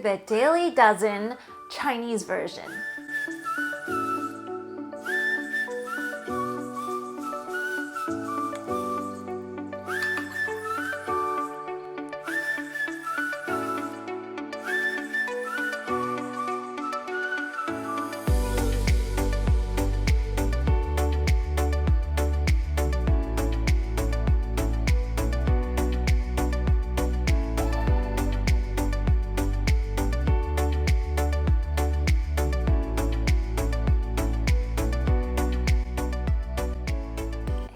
the Daily Dozen Chinese version.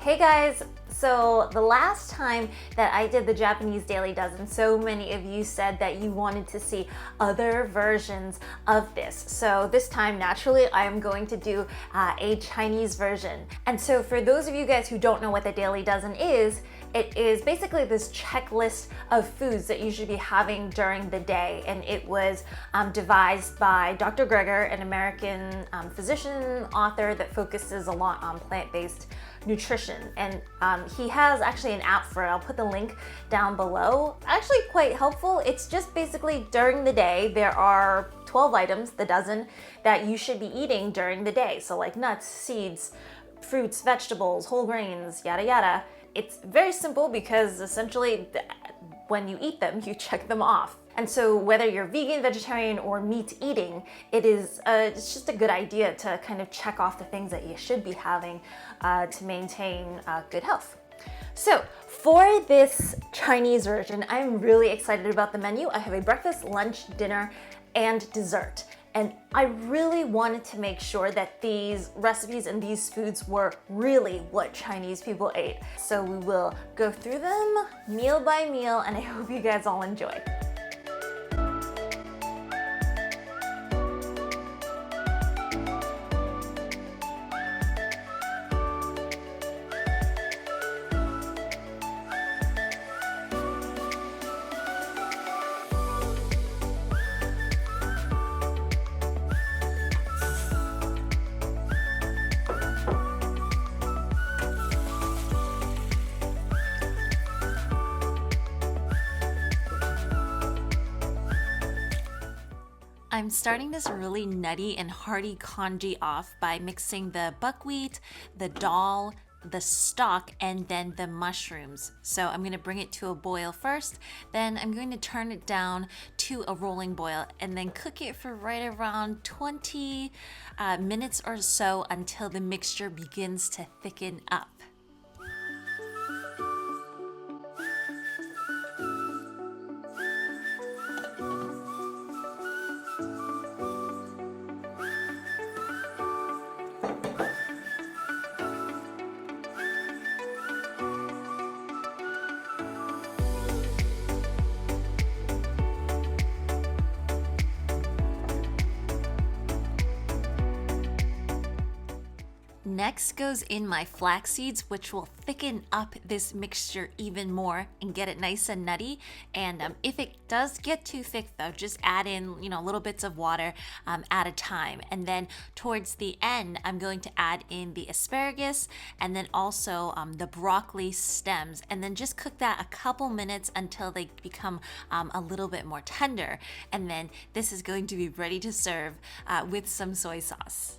Hey guys, so the last time that I did the Japanese Daily Dozen, so many of you said that you wanted to see other versions of this. So this time, naturally, I am going to do a Chinese version. And so for those of you guys who don't know what the Daily Dozen is, it is basically this checklist of foods that you should be having during the day. And it was devised by Dr. Greger, an American physician, author that focuses a lot on plant-based nutrition. And he has actually an app for it. I'll put the link down below. Actually quite helpful. It's just basically during the day, there are 12 items, the dozen, that you should be eating during the day. So like nuts, seeds, fruits, vegetables, whole grains, yada yada. It's very simple because essentially when you eat them, you check them off. And so whether you're vegan, vegetarian, or meat eating, it's just a good idea to kind of check off the things that you should be having to maintain good health. So for this Chinese version, I'm really excited about the menu. I have a breakfast, lunch, dinner, and dessert. And I really wanted to make sure that these recipes and these foods were really what Chinese people ate. So we will go through them meal by meal, and I hope you guys all enjoy. I'm starting this really nutty and hearty congee off by mixing the buckwheat, the dal, the stock, and then the mushrooms. So I'm going to bring it to a boil first, then I'm going to turn it down to a rolling boil and then cook it for right around 20 minutes or so until the mixture begins to thicken up. Next goes in my flax seeds, which will thicken up this mixture even more and get it nice and nutty. And if it does get too thick though, just add in, little bits of water at a time. And then towards the end, I'm going to add in the asparagus and then also the broccoli stems, and then just cook that a couple minutes until they become a little bit more tender. And then this is going to be ready to serve with some soy sauce.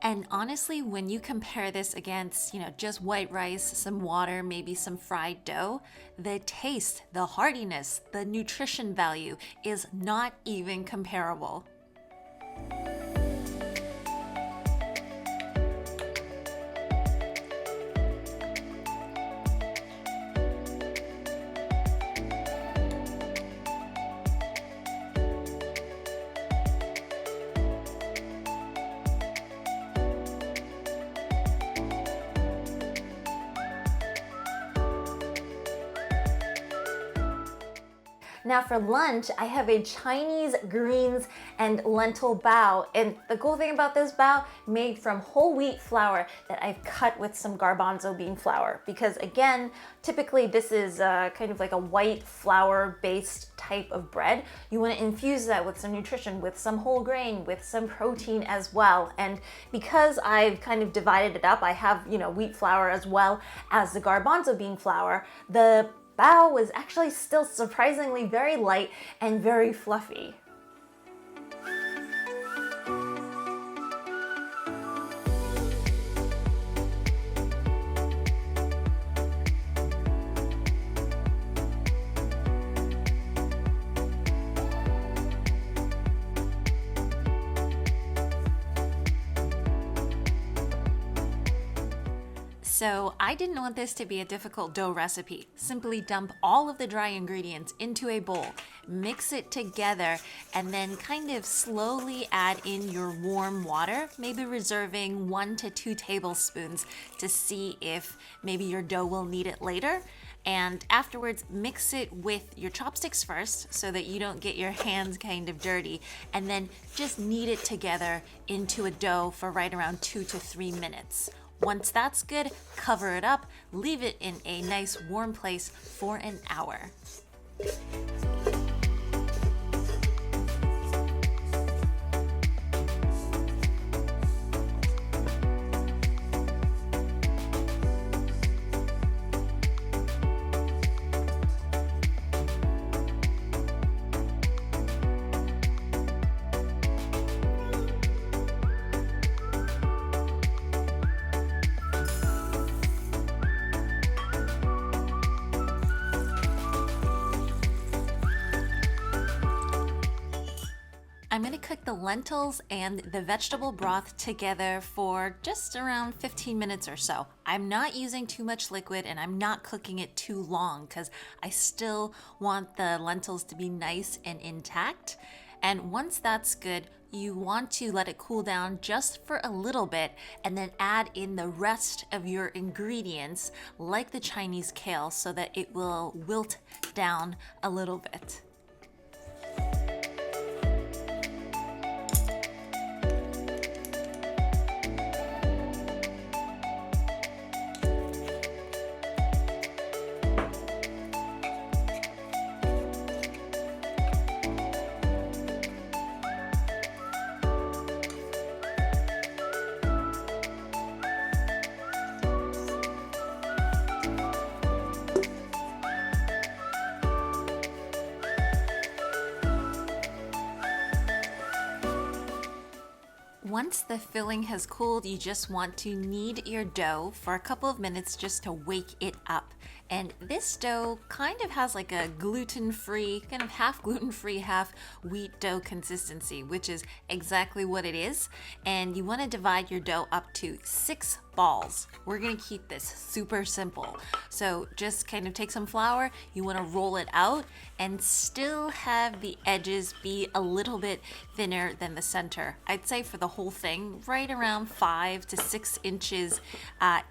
And honestly, when you compare this against, just white rice, some water, maybe some fried dough, the taste, the heartiness, the nutrition value is not even comparable. Now for lunch, I have a Chinese greens and lentil bao. And the cool thing about this bao, made from whole wheat flour that I've cut with some garbanzo bean flour. Because again, typically this is kind of like a white flour based type of bread. You want to infuse that with some nutrition, with some whole grain, with some protein as well. And because I've kind of divided it up, I have, wheat flour as well as the garbanzo bean flour, the bao was actually still surprisingly very light and very fluffy. So I didn't want this to be a difficult dough recipe. Simply dump all of the dry ingredients into a bowl, mix it together, and then kind of slowly add in your warm water, maybe reserving 1 to 2 tablespoons to see if maybe your dough will need it later. And afterwards, mix it with your chopsticks first so that you don't get your hands kind of dirty, and then just knead it together into a dough for right around 2 to 3 minutes. Once that's good, cover it up, leave it in a nice warm place for an hour. I'm going to cook the lentils and the vegetable broth together for just around 15 minutes or so. I'm not using too much liquid and I'm not cooking it too long because I still want the lentils to be nice and intact. And once that's good, you want to let it cool down just for a little bit and then add in the rest of your ingredients like the Chinese kale so that it will wilt down a little bit. Once the filling has cooled, you just want to knead your dough for a couple of minutes just to wake it up. And this dough kind of has like a gluten-free, kind of half gluten-free, half wheat dough consistency, which is exactly what it is. And you want to divide your dough up to 6 balls. We're going to keep this super simple. So just kind of take some flour, you want to roll it out and still have the edges be a little bit thinner than the center. I'd say for the whole thing, right around 5 to 6 inches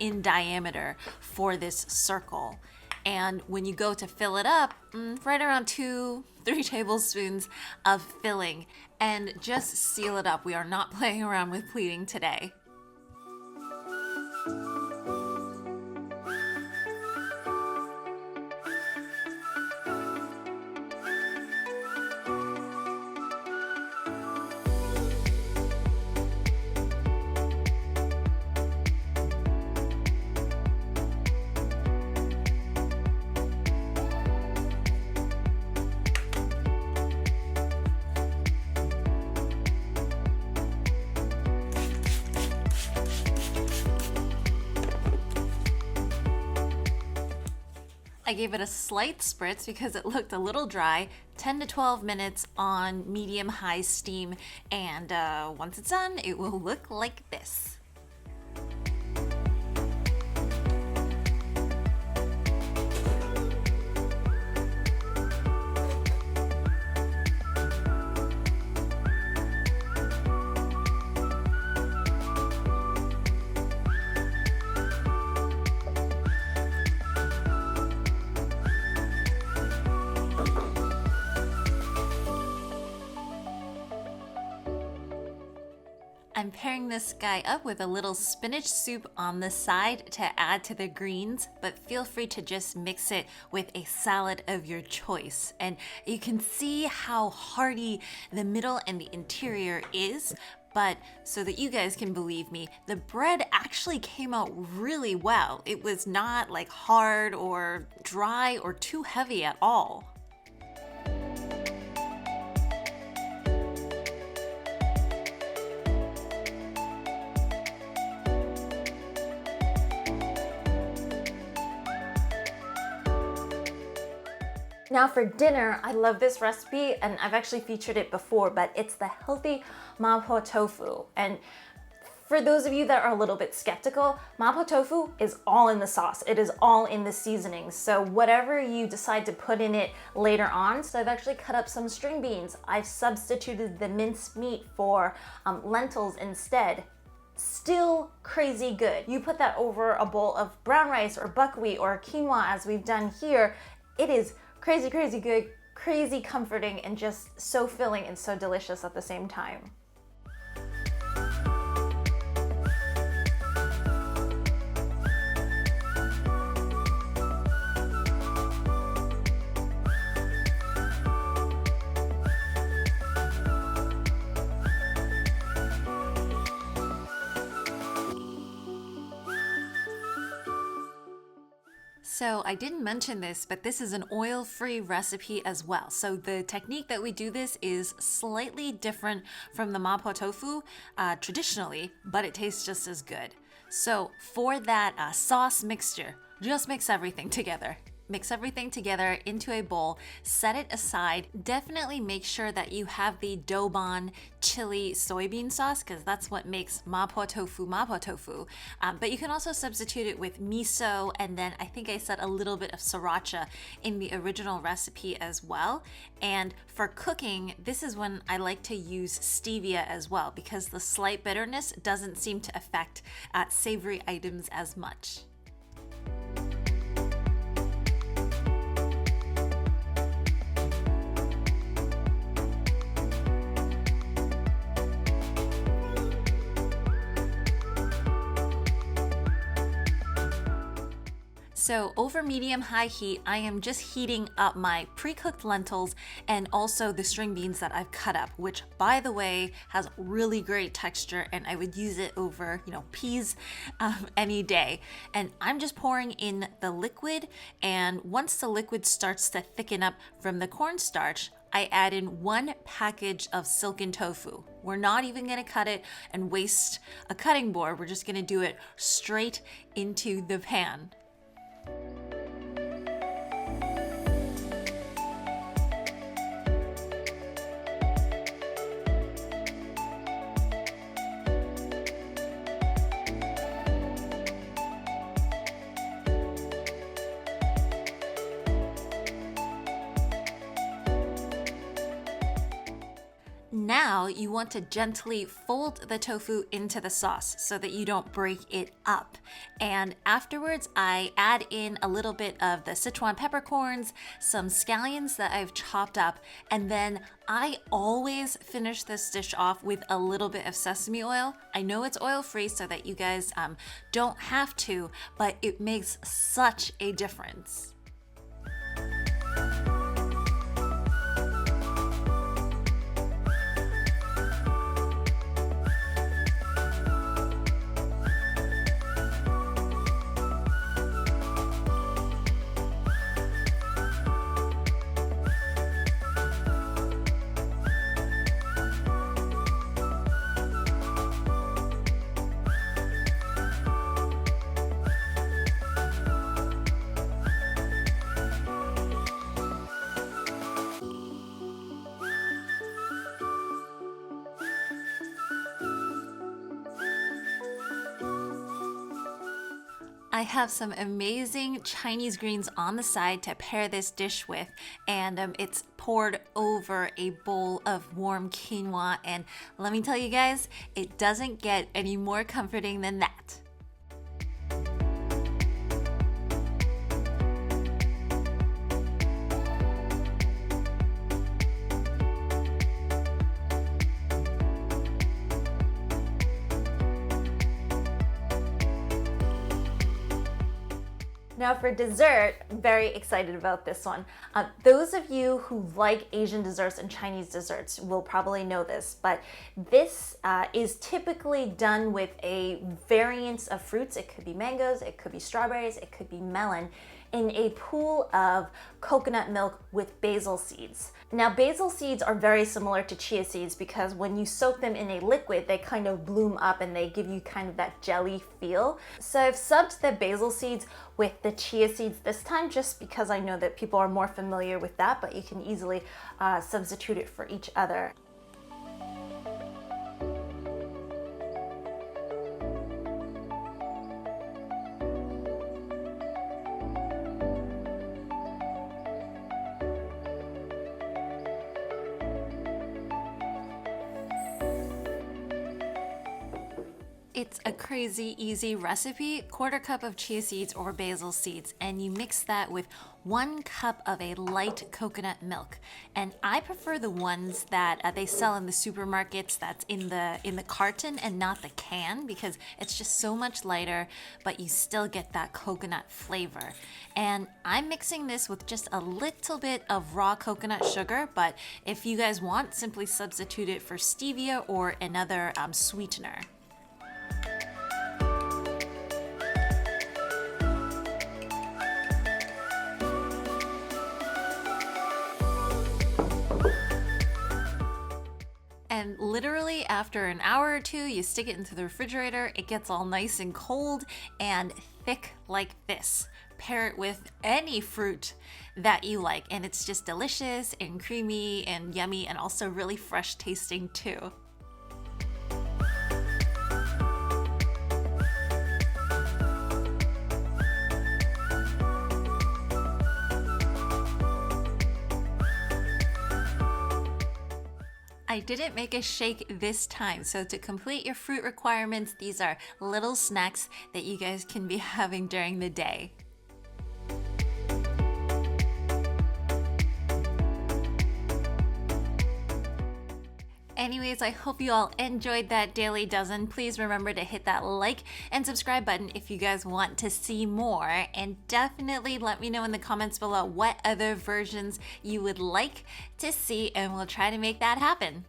in diameter for this circle. And when you go to fill it up, right around 2-3 tablespoons of filling, and just seal it up. We are not playing around with pleating today. I gave it a slight spritz because it looked a little dry, 10 to 12 minutes on medium-high steam, and once it's done, it will look like this. pairing this guy up with a little spinach soup on the side to add to the greens, but feel free to just mix it with a salad of your choice. And you can see how hearty the middle and the interior is. But so that you guys can believe me, the bread actually came out really well. It was not like hard or dry or too heavy at all. Now for dinner, I love this recipe and I've actually featured it before, but it's the healthy mapo tofu. And for those of you that are a little bit skeptical, mapo tofu is all in the sauce. It is all in the seasonings. So whatever you decide to put in it later on. So I've actually cut up some string beans. I've substituted the minced meat for lentils instead. Still crazy good. You put that over a bowl of brown rice or buckwheat or quinoa as we've done here. It is crazy, crazy good, crazy comforting, and just so filling and so delicious at the same time. So I didn't mention this, but this is an oil-free recipe as well. So the technique that we do this is slightly different from the mapo tofu traditionally, but it tastes just as good. So for that sauce mixture, just mix everything together. Mix everything together into a bowl, set it aside. Definitely make sure that you have the Dobon chili soybean sauce because that's what makes mapo tofu mapo tofu. But you can also substitute it with miso, and then I think I said a little bit of sriracha in the original recipe as well. And for cooking, this is when I like to use stevia as well because the slight bitterness doesn't seem to affect savory items as much. So over medium-high heat, I am just heating up my pre-cooked lentils and also the string beans that I've cut up, which by the way, has really great texture and I would use it over, peas any day. And I'm just pouring in the liquid, and once the liquid starts to thicken up from the cornstarch, I add in 1 package of silken tofu. We're not even gonna cut it and waste a cutting board. We're just gonna do it straight into the pan. Now you want to gently fold the tofu into the sauce so that you don't break it up. And afterwards, I add in a little bit of the Sichuan peppercorns, some scallions that I've chopped up, and then I always finish this dish off with a little bit of sesame oil. I know it's oil-free so that you guys don't have to, but it makes such a difference. I have some amazing Chinese greens on the side to pair this dish with, and it's poured over a bowl of warm quinoa, and let me tell you guys, it doesn't get any more comforting than that. Now for dessert, very excited about this one. Those of you who like Asian desserts and Chinese desserts will probably know this, but this is typically done with a variance of fruits. It could be mangoes, it could be strawberries, it could be melon, in a pool of coconut milk with basil seeds. Now basil seeds are very similar to chia seeds because when you soak them in a liquid, they kind of bloom up and they give you kind of that jelly feel. So I've subbed the basil seeds with the chia seeds this time just because I know that people are more familiar with that, but you can easily substitute it for each other. It's a crazy easy recipe, 1/4 cup of chia seeds or basil seeds, and you mix that with 1 cup of a light coconut milk. And I prefer the ones that they sell in the supermarkets that's in the carton and not the can because it's just so much lighter, but you still get that coconut flavor. And I'm mixing this with just a little bit of raw coconut sugar, but if you guys want, simply substitute it for stevia or another sweetener. And literally after an hour or two, you stick it into the refrigerator, it gets all nice and cold and thick like this. Pair it with any fruit that you like, and it's just delicious and creamy and yummy and also really fresh tasting too. I didn't make a shake this time, so to complete your fruit requirements, these are little snacks that you guys can be having during the day. Anyways, I hope you all enjoyed that Daily Dozen. Please remember to hit that like and subscribe button if you guys want to see more. And definitely let me know in the comments below what other versions you would like to see, and we'll try to make that happen.